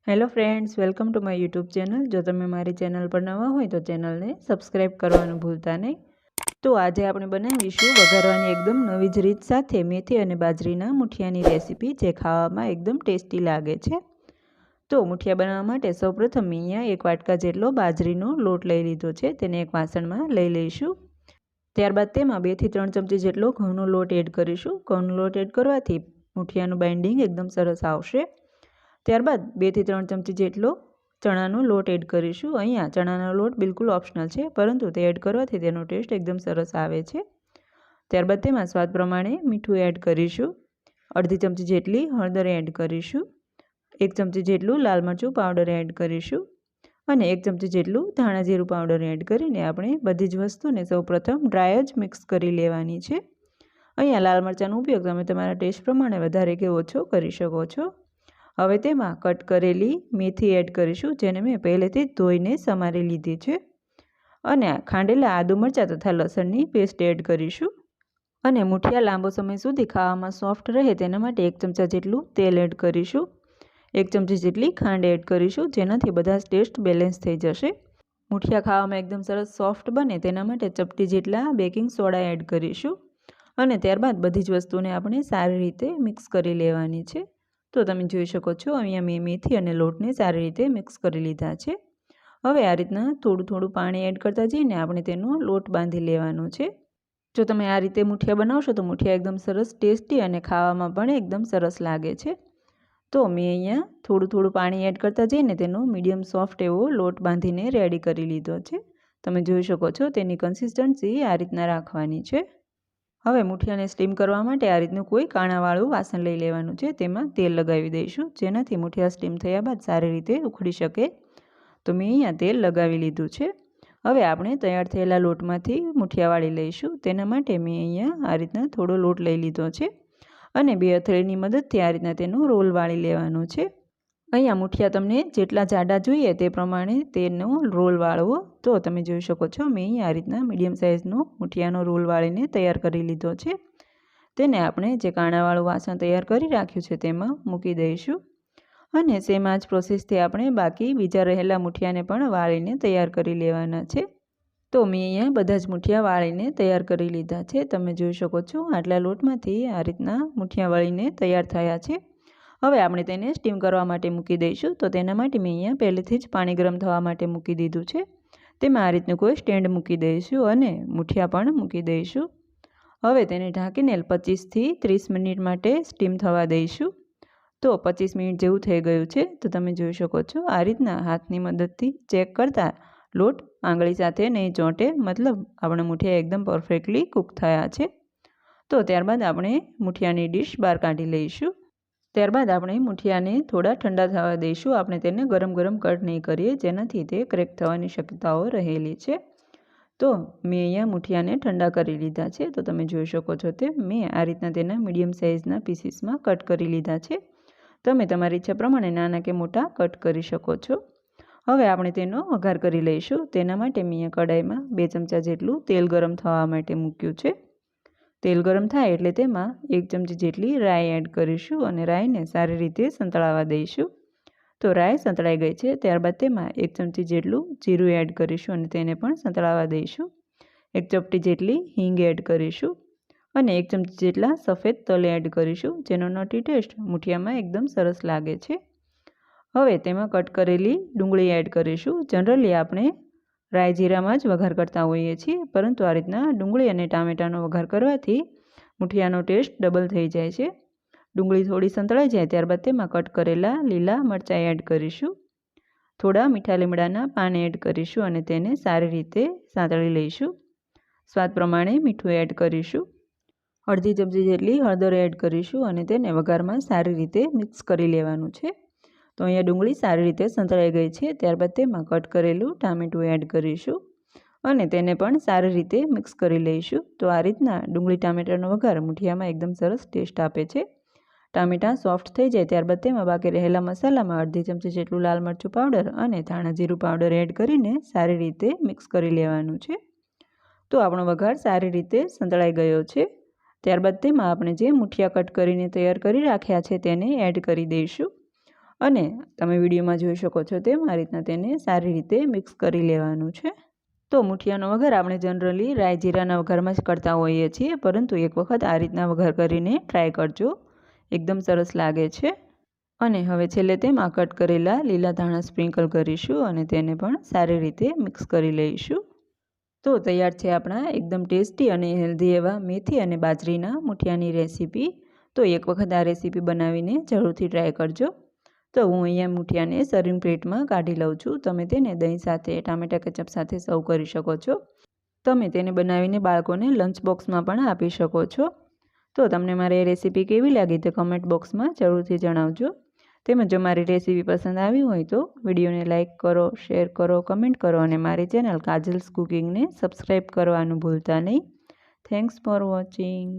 Hello friends, welcome to my YouTube channel. જો તમે મારી ચેનલ પર નવા હોય તો ચેનલને સબસ્ક્રાઈબ કરવાનું ભૂલતા નહીં। તો આજે આપણે બનાવીશું વઘારવાની એકદમ નવી જ રીત સાથે મેથી અને બાજરીના મુઠિયાની રેસીપી, જે ખાવામાં એકદમ ટેસ્ટી લાગે છે। તો મુઠિયા બનાવવા માટે સૌપ્રથમ અહીંયા 1 વાટકા જેટલો બાજરીનો લોટ લઈ લીધો છે, તેને એક વાસણમાં લઈ લઈશું। ત્યારબાદ તેમાં 2 થી 3 ચમચી જેટલો ઘઉંનો લોટ એડ કરીશું। ઘઉંનો લોટ એડ કરવાથી મુઠિયાનું બાઇન્ડિંગ એકદમ સરસ આવશે। ત્યારબાદ 2 થી 3 ચમચી જેટલો ચણાનો લોટ એડ કરીશું। અહીંયા ચણાનો લોટ બિલકુલ ઓપ્શનલ છે, પરંતુ તે એડ કરવાથી તેનો ટેસ્ટ એકદમ સરસ આવે છે। ત્યારબાદ તેમાં સ્વાદ પ્રમાણે મીઠું એડ કરીશું। અડધી ચમચી જેટલી હળદર એડ કરીશું। 1 ચમચી જેટલું લાલ મરચું પાવડર એડ કરીશું અને 1 ચમચી જેટલું ધાણા જીરું પાવડર એડ કરીને આપણે બધી જ વસ્તુને સૌપ્રથમ ડ્રાય જ મિક્સ કરી લેવાની છે। અહીંયા લાલ મરચાંનો ઉપયોગ તમે તમારા ટેસ્ટ પ્રમાણે વધારે કે ઓછો કરી શકો છો। હવે તેમાં કટ કરેલી મેથી એડ કરીશું, જેને મેં પહેલેથી જ ધોઈને સમારી લીધી છે, અને ખાંડેલા આદુ મરચાં તથા લસણની પેસ્ટ એડ કરીશું। અને મુઠિયા લાંબો સમય સુધી ખાવામાં સોફ્ટ રહે તેના માટે 1 ચમચા જેટલું તેલ એડ કરીશું। 1 ચમચી જેટલી ખાંડ એડ કરીશું, જેનાથી બધા ટેસ્ટ બેલેન્સ થઈ જશે। મુઠિયા ખાવામાં એકદમ સરસ સોફ્ટ બને તેના માટે ચપટી જેટલા બેકિંગ સોડા એડ કરીશું અને ત્યારબાદ બધી જ વસ્તુને આપણે સારી રીતે મિક્સ કરી લેવાની છે। તો તમે જોઈ શકો છો, અહીંયા મેં મેથી અને લોટને સારી રીતે મિક્સ કરી લીધા છે। હવે આ રીતના થોડું પાણી એડ કરતા જઈને આપણે તેનો લોટ બાંધી લેવાનો છે। જો તમે આ રીતે મુઠિયા બનાવશો તો મુઠિયા એકદમ સરસ ટેસ્ટી અને ખાવામાં પણ એકદમ સરસ લાગે છે। તો મેં અહીંયા થોડું પાણી એડ કરતા જઈને તેનો મીડિયમ સોફ્ટ એવો લોટ બાંધીને રેડી કરી લીધો છે। તમે જોઈ શકો છો, તેની કન્સિસ્ટન્સી આ રીતના રાખવાની છે। હવે મુઠિયાને સ્ટીમ કરવા માટે આ રીતનું કોઈ કાણાવાળું વાસણ લઈ લેવાનું છે, તેમાં તેલ લગાવી દઈશું, જેનાથી મુઠિયા સ્ટીમ થયા બાદ સારી રીતે ઉખડી શકે। તો મેં અહીંયા તેલ લગાવી લીધું છે। હવે આપણે તૈયાર થયેલા લોટમાંથી મુઠિયા વાળી લઈશું। તેના માટે મેં અહીંયા આ રીતના થોડો લોટ લઈ લીધો છે અને 2 હથેળીની મદદથી આ રીતના તેનો રોલ વાળી લેવાનો છે। અહીંયા મુઠિયા તમને જેટલા જાડા જોઈએ તે પ્રમાણે તેનો રોલ વાળવો। તો તમે જોઈ શકો છો, મેં અહીંયા આ રીતના મીડિયમ સાઇઝનો મુઠિયાનો રોલ વાળીને તૈયાર કરી લીધો છે। તેને આપણે જે કાણાવાળું વાસણ તૈયાર કરી રાખ્યું છે તેમાં મૂકી દઈશું અને સેમ આ જ પ્રોસેસથી આપણે બાકી બીજા રહેલા મુઠિયાને પણ વાળીને તૈયાર કરી લેવાના છે। તો મેં અહીંયા બધા જ મુઠિયા વાળીને તૈયાર કરી લીધા છે। તમે જોઈ શકો છો, આટલા લોટમાંથી આ રીતના મુઠિયા વાળીને તૈયાર થયા છે। હવે આપણે તેને સ્ટીમ કરવા માટે મૂકી દઈશું। તો તેના માટે મેં અહીંયા પહેલેથી જ પાણી ગરમ થવા માટે મૂકી દીધું છે। તેમાં આ રીતનું કોઈ સ્ટેન્ડ મૂકી દઈશું અને મુઠિયા પણ મૂકી દઈશું। હવે તેને ઢાંકીને 25 થી 30 મિનિટ માટે સ્ટીમ થવા દઈશું। તો 25 મિનિટ જેવું થઈ ગયું છે। તો તમે જોઈ શકો છો, આ રીતના હાથની મદદથી ચેક કરતાં લોટ આંગળી સાથે નહીં ચોંટે, મતલબ આપણા મુઠિયા એકદમ પરફેક્ટલી કૂક થયા છે। તો ત્યારબાદ આપણે મુઠિયાની ડીશ બહાર કાઢી લઈશું। ત્યારબાદ આપણે મુઠિયાને થોડા ઠંડા થવા દઈશું। આપણે તેને ગરમ કટ નહીં કરીએ, જેનાથી તે ક્રેક થવાની શક્યતાઓ રહેલી છે। તો મેં અહીંયા મુઠિયાને ઠંડા કરી લીધા છે। તો તમે જોઈ શકો છો, તે મેં આ રીતના તેના મીડિયમ સાઇઝના પીસીસમાં કટ કરી લીધા છે। તમે તમારી ઈચ્છા પ્રમાણે નાના કે મોટા કટ કરી શકો છો। હવે આપણે તેનો વઘાર કરી લઈશું। તેના માટે મેં અહીંયા કડાઈમાં 2 ચમચા જેટલું તેલ ગરમ થવા માટે મૂક્યું છે। તેલ ગરમ થાય એટલે તેમાં 1 ચમચી જેટલી રાઈ એડ કરીશું અને રાઈને સારી રીતે સંતળાવા દઈશું। તો રાઈ સંતળાઈ ગઈ છે। ત્યારબાદ તેમાં 1 ચમચી જેટલું જીરું એડ કરીશું અને તેને પણ સંતળાવા દઈશું। 1 ચપટી જેટલી હિંગ એડ કરીશું અને 1 ચમચી જેટલા સફેદ તલ એડ કરીશું, જેનો નટી ટેસ્ટ મુઠિયામાં એકદમ સરસ લાગે છે। હવે તેમાં કટ કરેલી ડુંગળી એડ કરીશું। જનરલી આપણે રાઈ જીરામાં જ વઘાર કરતા હોઈએ છીએ, પરંતુ આ રીતના ડુંગળી અને ટામેટાનો વઘાર કરવાથી મુઠિયાનો ટેસ્ટ ડબલ થઈ જાય છે। ડુંગળી થોડી સંતળાઈ જાય ત્યારબાદ તેમાં કટ કરેલા લીલા મરચાં એડ કરીશું। થોડા મીઠા લીમડાના પાન એડ કરીશું અને તેને સારી રીતે સાંતળી લઈશું। સ્વાદ પ્રમાણે મીઠું એડ કરીશું। અડધી ચમચી જેટલી હળદર એડ કરીશું અને તેને વઘારમાં સારી રીતે મિક્સ કરી લેવાનું છે। તો અહીંયા ડુંગળી સારી રીતે સંતળાઈ ગઈ છે। ત્યારબાદ તેમાં કટ કરેલું ટામેટું એડ કરીશું અને તેને પણ સારી રીતે મિક્સ કરી લઈશું। તો આ રીતના ડુંગળી ટામેટાનો વઘાર મુઠિયામાં એકદમ સરસ ટેસ્ટ આપે છે। ટામેટાં સોફ્ટ થઈ જાય ત્યારબાદ તેમાં બાકી રહેલા મસાલામાં અડધી ચમચી જેટલું લાલ મરચું પાવડર અને ધાણા જીરું પાવડર એડ કરીને સારી રીતે મિક્સ કરી લેવાનું છે। તો આપણો વઘાર સારી રીતે સંતળાઈ ગયો છે। ત્યારબાદ તેમાં આપણે જે મુઠિયા કટ કરીને તૈયાર કરી રાખ્યા છે તેને એડ કરી દઈશું અને તમે વિડીયોમાં જોઈ શકો છો તેમ આ રીતના તેને સારી રીતે મિક્સ કરી લેવાનું છે। તો મૂઠિયાનો વઘાર આપણે જનરલી રાઈ જીરાના વઘારમાં જ કરતા હોઈએ છીએ, પરંતુ એક વખત આ રીતના વઘાર કરીને ટ્રાય કરજો, એકદમ સરસ લાગે છે। અને હવે છેલ્લે તેમાં કટ કરેલા લીલા ધાણા સ્પ્રિંકલ કરીશું અને તેને પણ સારી રીતે મિક્સ કરી લઈશું। તો તૈયાર છે આપણા એકદમ ટેસ્ટી અને હેલ્ધી એવા મેથી અને બાજરીના મૂઠિયાની રેસીપી। તો એક વખત આ રેસીપી બનાવીને જરૂરથી ટ્રાય કરજો। તો હું અહીંયા મૂઠિયાને સર્વિંગ પ્લેટમાં કાઢી લઉં છું। તમે તેને દહીં સાથે, ટામેટા કેચઅપ સાથે સર્વ કરી શકો છો। તમે તેને બનાવીને બાળકોને લંચ બોક્સમાં પણ આપી શકો છો। તો તમને મારી રેસીપી કેવી લાગી તે કમેન્ટ બોક્સમાં જરૂરથી જણાવજો। તેમજ જો મારી રેસીપી પસંદ આવી હોય તો વિડીયોને લાઇક કરો, શેર કરો, કમેન્ટ કરો અને મારી ચેનલ કાજલ્સ કુકિંગને સબસ્ક્રાઈબ કરવાનું ભૂલતા નહીં। Thanks for watching.